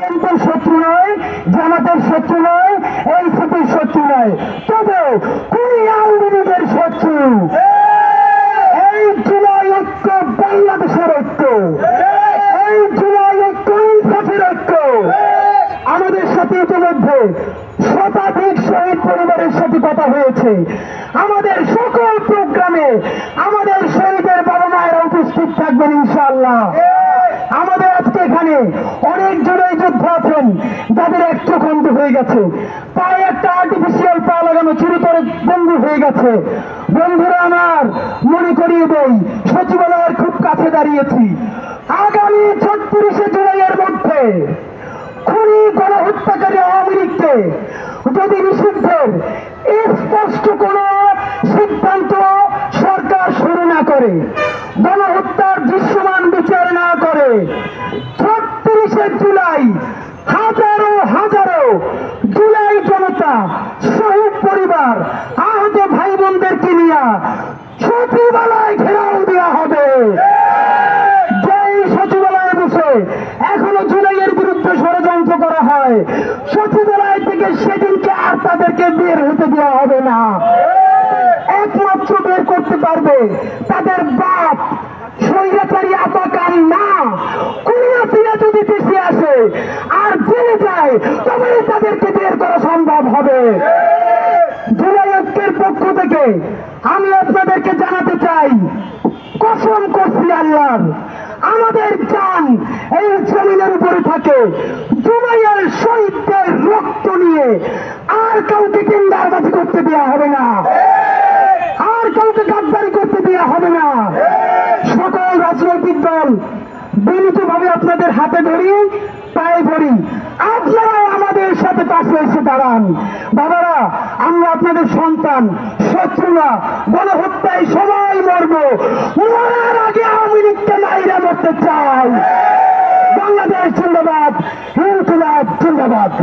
বিএনপির শত্রু নয়, জামাতের শত্রু নয়, এনসিপির শত্রু নয়, তবে কোন আওয়ামী লীগের শত্রু? এই জুলাই ঐক্য বাংলাদেশের ঐক্য, এই জুলাই ঐক্য ইনসাফের ঐক্য। আমাদের সাথে ইতিমধ্যে শতাধিক শহীদ পরিবারের সাথে কথা হয়েছে। আমাদের সকল প্রোগ্রামে আমাদের শহীদের বাবা মায়েরা উপস্থিত থাকবেন ইনশাআল্লাহ। আমাদের আজকে এখানে অনেক জনই যোদ্ধা আছেন যাদের এক চোখ অন্ধ হয়ে গেছে, পায়ে একটা আর্টিফিশিয়াল পা লাগানো চিরতরে বন্ধু হয়ে গেছে। বন্ধুরা আমার, মনে করিয়ে দেই, সচিবালয়ের খুব কাছে দাঁড়িয়েছি। আগামী ৩৬শে জুলাইয়ের মধ্যে খুনি গণহত্যাকারী আওয়ামী লীগকে যদি নিষিদ্ধের স্পষ্ট কোন সিদ্ধান্ত সরকার শুরু না করে, গণহত্যার দৃশ্যমান বিচার না করে, ৩৬শে জুলাই হাজারো হাজারো জুলাই জনতা, শহীদ পরিবার, আহত ভাই বোনদেরকে নিয়ে সচিবালয় ঘেরাও দেওয়া হবে। যেই সচিবালয়ে বসে এখনো জুলাইয়ের বিরুদ্ধে ষড়যন্ত্র করা হয়, সচিবালয় থেকে সেদিনকে আর তাদেরকে বের হতে দেওয়া হবে না। একমাত্র বের করতে পারবে তাদের বাপ স্বৈরাচারী আপাকাম না। কুলিয়াসিয়া যদি দেশে আসে আর জেলে যায়, তবেই তাদেরকে বের করা সম্ভব হবে। জুলাই ঐক্যের পক্ষ থেকে আমি আপনাদেরকে জানাতে চাই, কসম করছি আল্লাহর, আমাদের জান এই জমিনের উপরে থাকে। জুলাইয়ের শহীদদের রক্ত নিয়ে আর কাউকে টেন্ডারবাজি করতে দেওয়া হবে না, আর কাউকে গাদ্দারি করতে দেওয়া হবে না। সকল রাজনৈতিক দল বিনীতভাবে আপনাদের হাতে ধরি, পায়ে ধরি, আপনারা আমাদের সাথে পাশে এসে দাঁড়ান। বাবারা, আমরা আপনাদের সন্তান, শত্রু না। গণহত্যায় সবাই মরবো, মরার আগে আওয়ামী লীগকে মাইরা মরতে চাই। বাংলাদেশ জিন্দাবাদ, ইনকিলাব জিন্দাবাদ।